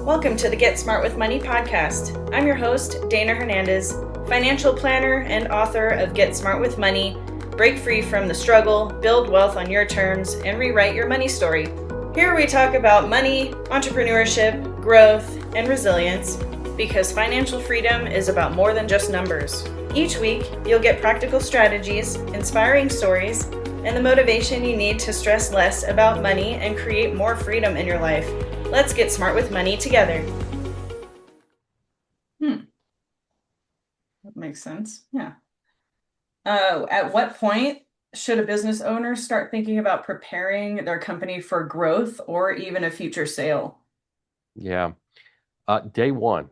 Welcome to the Get Smart with Money podcast. I'm your host, Dana Hernandez, financial planner and author of Get Smart with Money, Break Free from the Struggle, Build Wealth on Your Terms, and Rewrite Your Money Story. Here we talk about money, entrepreneurship, growth, and resilience, because financial freedom is about more than just numbers. Each week, you'll get practical strategies, inspiring stories, and the motivation you need to stress less about money and create more freedom in your life. Let's get smart with money together. That makes sense. Yeah. At what point should a business owner start thinking about preparing their company for growth or even a future sale? Yeah. Day one.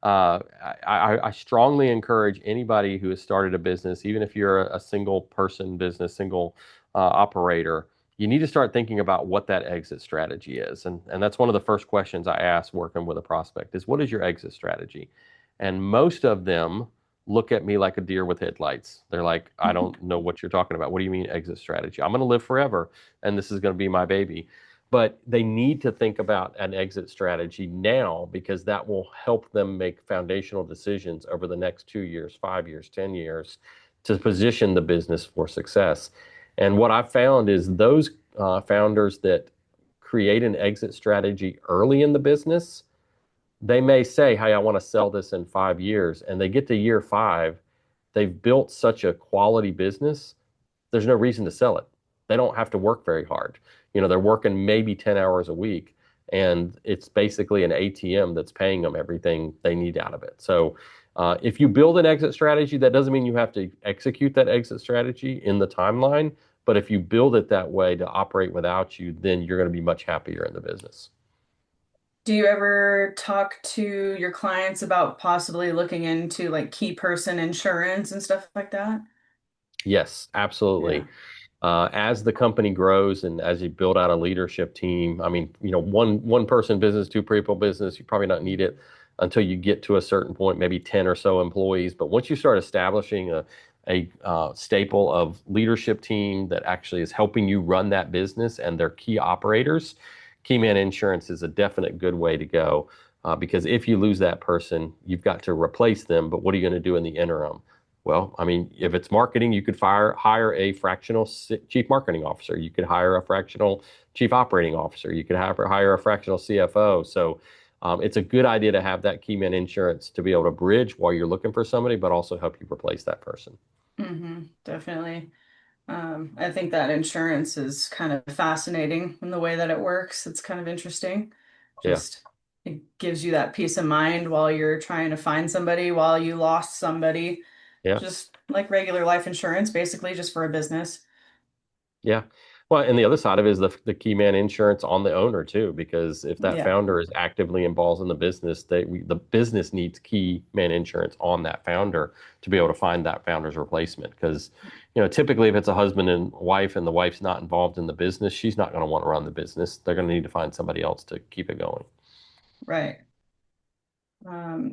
I strongly encourage anybody who has started a business, even if you're a single person business, single operator, you need to start thinking about what that exit strategy is. And that's one of the first questions I ask working with a prospect is, what is your exit strategy? And most of them look at me like a deer with headlights. They're like, I don't know what you're talking about. What do you mean exit strategy? I'm going to live forever, and this is going to be my baby. But they need to think about an exit strategy now because that will help them make foundational decisions over the next 2 years, 5 years, 10 years to position the business for success. And what I've found is those founders that create an exit strategy early in the business, they may say, hey, I want to sell this in 5 years. And they get to year five, they've built such a quality business, there's no reason to sell it. They don't have to work very hard. They're working maybe 10 hours a week, and it's basically an ATM that's paying them everything they need out of it. So if you build an exit strategy, that doesn't mean you have to execute that exit strategy in the timeline. But if you build it that way to operate without you, then you're going to be much happier in the business. Do you ever talk to your clients about possibly looking into like key person insurance and stuff like that? Yes, Yeah. absolutely. As the company grows and as you build out a leadership team, I mean, one person business, two people business, you probably not need it until you get to a certain point, maybe 10 or so employees. But once you start establishing a staple of leadership team that actually is helping you run that business and their key operators, key man insurance is a definite good way to go. Because if you lose that person, you've got to replace them. But what are you going to do in the interim? Well, I mean, if it's marketing, you could hire a fractional chief marketing officer. You could hire a fractional chief operating officer. You could hire a fractional CFO. So it's a good idea to have that key man insurance to be able to bridge while you're looking for somebody, but also help you replace that person. Definitely. I think that insurance is kind of fascinating in the way that it works. It's kind of interesting. Yeah, Just it gives you that peace of mind while you're trying to find somebody, while you lost somebody. yeah. Just like regular life insurance, basically, just for a business. Yeah. Well, and the other side of it is the key man insurance on the owner too, because if that Yeah. founder is actively involved in the business, the business needs key man insurance on that founder to be able to find that founder's replacement. Because, typically if it's a husband and wife and the wife's not involved in the business, she's not going to want to run the business. They're going to need to find somebody else to keep it going. Right.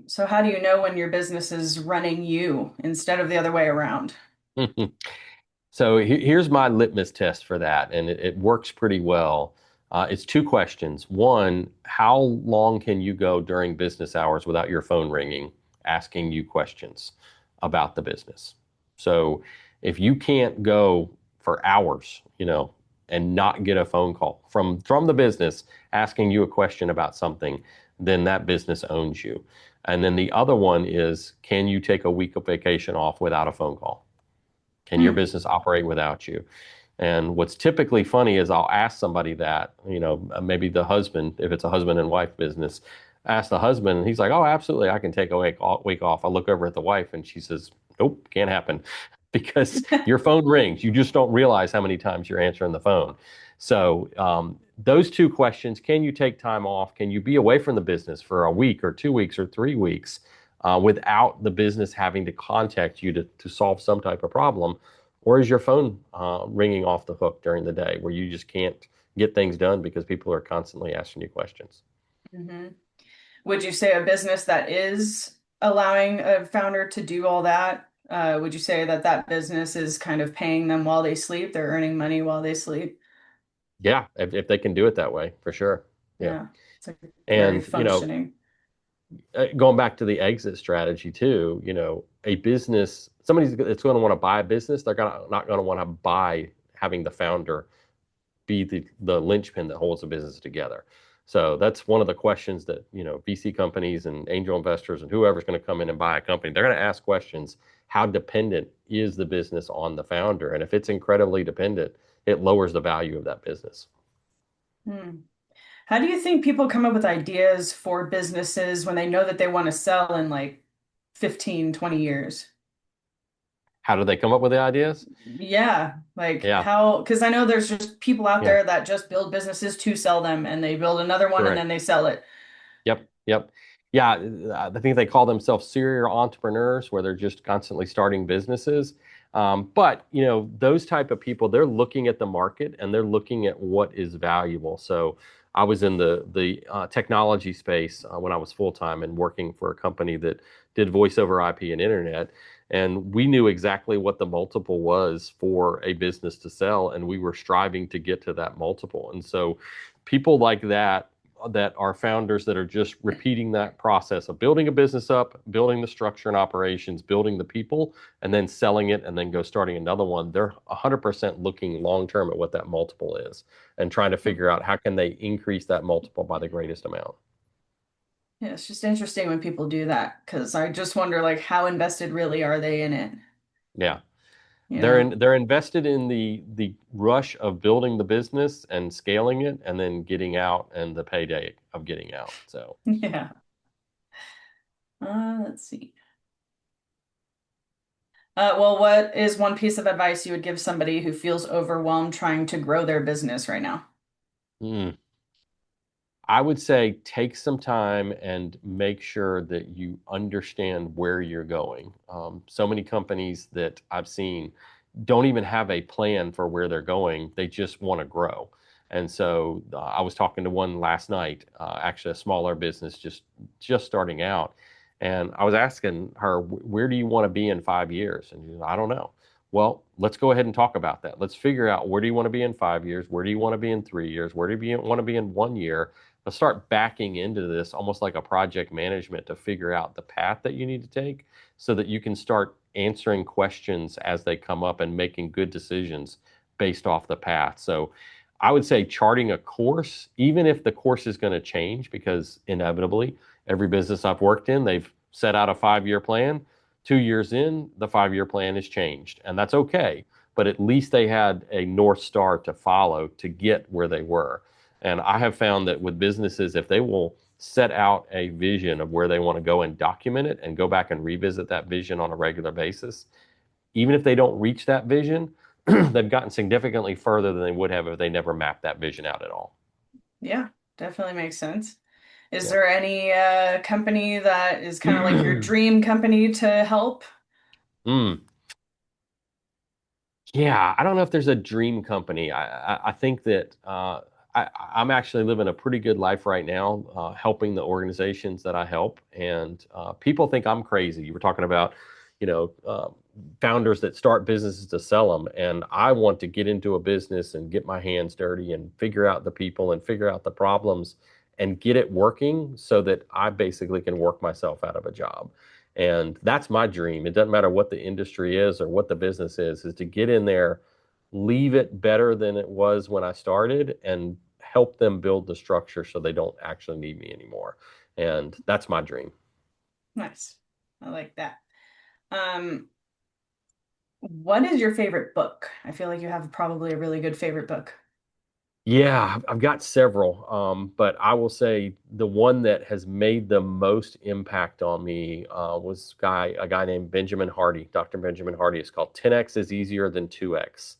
So how do you know when your business is running you instead of the other way around? So here's my litmus test for that, and it works pretty well. It's two questions. One, how long can you go during business hours without your phone ringing, asking you questions about the business? So if you can't go for hours, and not get a phone call from the business asking you a question about something, then that business owns you. And then the other one is, can you take a week of vacation off without a phone call? Can your Hmm. business operate without you? And what's typically funny is I'll ask somebody that, maybe the husband, if it's a husband and wife business, ask the husband, and he's like, oh, absolutely, I can take a week off. I look over at the wife and she says, nope, can't happen because your phone rings. You just don't realize how many times you're answering the phone. So those two questions, can you take time off? Can you be away from the business for a week or 2 weeks or 3 weeks without the business having to contact you to solve some type of problem? Or is your phone ringing off the hook during the day where you just can't get things done because people are constantly asking you questions? hmm Would you say a business that is allowing a founder to do all that, would you say that that business is kind of paying them while they sleep? They're earning money while they sleep? Yeah, if they can do it that way, for sure. Yeah. Yeah. It's like very And, functioning. going back to the exit strategy too, a business, somebody that's going to want to buy a business, they're not going to want to buy having the founder be the linchpin that holds the business together. So that's one of the questions that, VC companies and angel investors and whoever's going to come in and buy a company, they're going to ask questions. How dependent is the business on the founder? And if it's incredibly dependent, it lowers the value of that business. Hmm. How do you think people come up with ideas for businesses when they know that they want to sell in like 15, 20 years? How do they come up with the ideas? Yeah, like Yeah, how, because I know there's just people out yeah, there that just build businesses to sell them and they build another one and then correct. they sell it. Yep, yep. Yeah, I think they call themselves serial entrepreneurs, where they're just constantly starting businesses. But those type of people, they're looking at the market and they're looking at what is valuable. So I was in the technology space when I was full time and working for a company that did voice over IP and internet, and we knew exactly what the multiple was for a business to sell, and we were striving to get to that multiple. And so people like that are founders that are just repeating that process of building a business up, building the structure and operations, building the people, and then selling it and then go starting another one. They're 100% looking long term at what that multiple is and trying to figure out how can they increase that multiple by the greatest amount. Yeah, it's just interesting when people do that because I just wonder like how invested really are they in it, Yeah. you They're know? in, they're invested in the rush of building the business and scaling it and then getting out and the payday of getting out. So Yeah. Let's see. Well, what is one piece of advice you would give somebody who feels overwhelmed trying to grow their business right now? mm, I would say take some time and make sure that you understand where you're going. So many companies that I've seen don't even have a plan for where they're going. They just want to grow. And so I was talking to one last night, actually a smaller business just starting out, and I was asking her, "Where do you want to be in 5 years?" And she said, "I don't know." Well, let's go ahead and talk about that. Let's figure out, where do you want to be in 5 years? Where do you want to be in 3 years? Where do you want to be in 1 year? Let's start backing into this almost like a project management to figure out the path that you need to take so that you can start answering questions as they come up and making good decisions based off the path. So I would say charting a course, even if the course is going to change, because inevitably every business I've worked in, they've set out a 5 year plan. 2 years in, the 5 year plan has changed, and that's okay. But at least they had a North Star to follow to get where they were. And I have found that with businesses, if they will set out a vision of where they want to go and document it and go back and revisit that vision on a regular basis, even if they don't reach that vision, they've gotten significantly further than they would have if they never mapped that vision out at all. Yeah, definitely makes sense. Is Yeah. there any company that is kind of like your dream company to help? Mm. Yeah, I don't know if there's a dream company. I think that I'm actually living a pretty good life right now, helping the organizations that I help. And people think I'm crazy. You were talking about, you know, uh, founders that start businesses to sell them. And I want to get into a business and get my hands dirty and figure out the people and figure out the problems and get it working so that I basically can work myself out of a job. And that's my dream. It doesn't matter what the industry is or what the business is to get in there, leave it better than it was when I started, and help them build the structure so they don't actually need me anymore. And that's my dream. Nice. I like that. Um, what is your favorite book? I feel like you have probably a really good favorite book. Yeah, I've got several, but I will say the one that has made the most impact on me was a guy named Benjamin Hardy, Dr. Benjamin Hardy. It's called 10x is Easier Than 2x.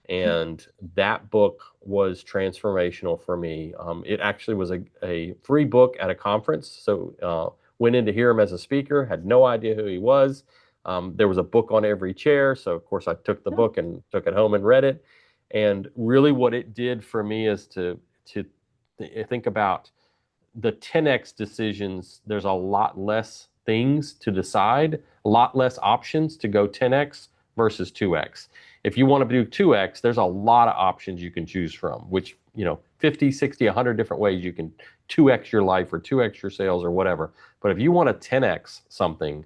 And that book was transformational for me. It actually was a free book at a conference. So went in to hear him as a speaker, had no idea who he was. There was a book on every chair. So, of course, I took the Oh, book and took it home and read it. And really what it did for me is to think about the 10x decisions. There's a lot less things to decide, a lot less options to go 10x versus 2x. If you want to do 2x, there's a lot of options you can choose from, which 50, 60, 100 different ways you can 2x your life or 2x your sales or whatever. But if you want to 10x something,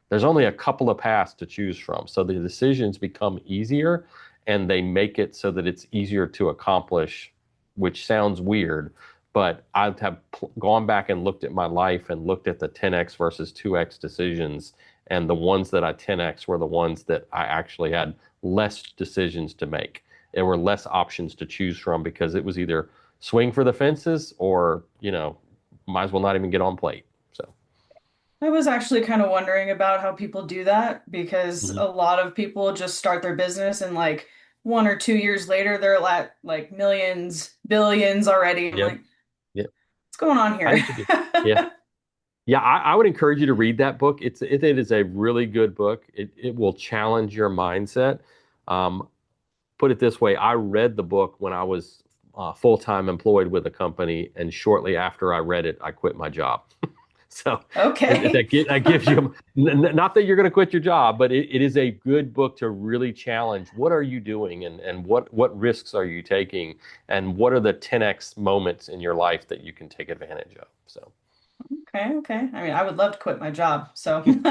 there's only a couple of paths to choose from. So the decisions become easier and they make it so that it's easier to accomplish, which sounds weird, but I have gone back and looked at my life and looked at the 10x versus 2x decisions. And the ones that I 10x were the ones that I actually had less decisions to make. There were less options to choose from because it was either swing for the fences or, might as well not even get on plate. So I was actually kind of wondering about how people do that because Mhm. a lot of people just start their business and like 1 or 2 years later they're at like millions, billions already. I'm Yeah, like, yeah, what's going on I here? think you do. Yeah. Yeah, I would encourage you to read that book. It is a really good book. It will challenge your mindset. Um, put it this way, I read the book when I was full-time employed with a company, and shortly after I read it, I quit my job. So Okay. that gives you, not that you're going to quit your job, but it is a good book to really challenge what are you doing and what risks are you taking and what are the 10x moments in your life that you can take advantage of. So Okay, okay. I mean, I would love to quit my job, so I'm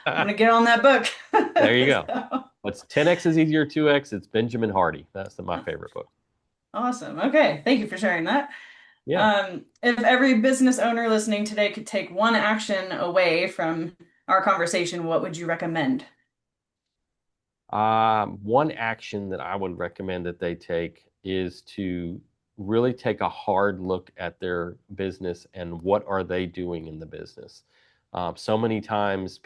gonna get on that book. there you go. So, What's 10x is easier 2x? It's Benjamin Hardy. That's my favorite book. awesome. Okay, thank you for sharing that. Yeah. If every business owner listening today could take one action away from our conversation, what would you recommend? One action that I would recommend that they take is to really take a hard look at their business and what are they doing in the business. So many times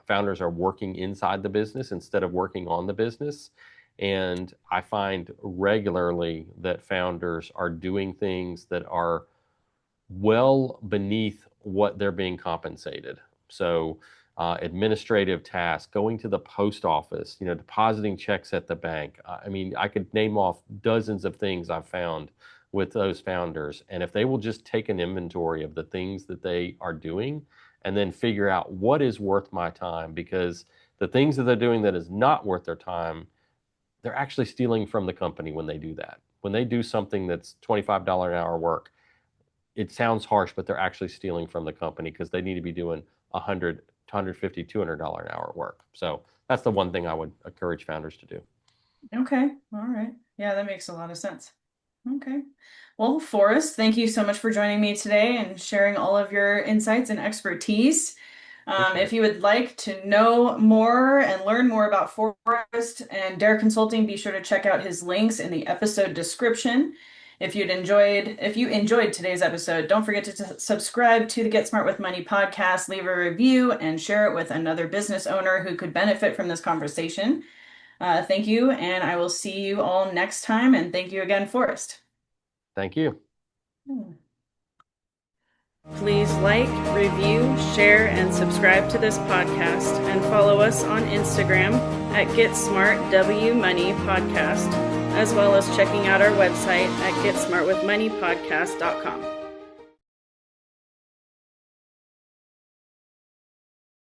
founders are working inside the business instead of working on the business. And I find regularly that founders are doing things that are well beneath what they're being compensated. So, administrative tasks, going to the post office, depositing checks at the bank. I mean, I could name off dozens of things I've found with those founders. And if they will just take an inventory of the things that they are doing and then figure out what is worth my time, because the things that they're doing that is not worth their time, they're actually stealing from the company when they do that. When they do something that's $25 an hour work, it sounds harsh, but they're actually stealing from the company because they need to be doing 100, 150, $200 an hour work. So that's the one thing I would encourage founders to do. Okay, all right. Yeah, that makes a lot of sense. Okay. Well, Forrest, thank you so much for joining me today and sharing all of your insights and expertise. Appreciate If it. you would like to know more and learn more about Forrest and Derr Consulting, be sure to check out his links in the episode description. If you enjoyed today's episode, don't forget to subscribe to the Get Smart with Money podcast, leave a review, and share it with another business owner who could benefit from this conversation. Thank you, and I will see you all next time. And thank you again, Forrest. Thank you. Please like, review, share, and subscribe to this podcast, and follow us on Instagram at GetSmartWMoney Podcast, as well as checking out our website at GetSmartWithMoneyPodcast.com.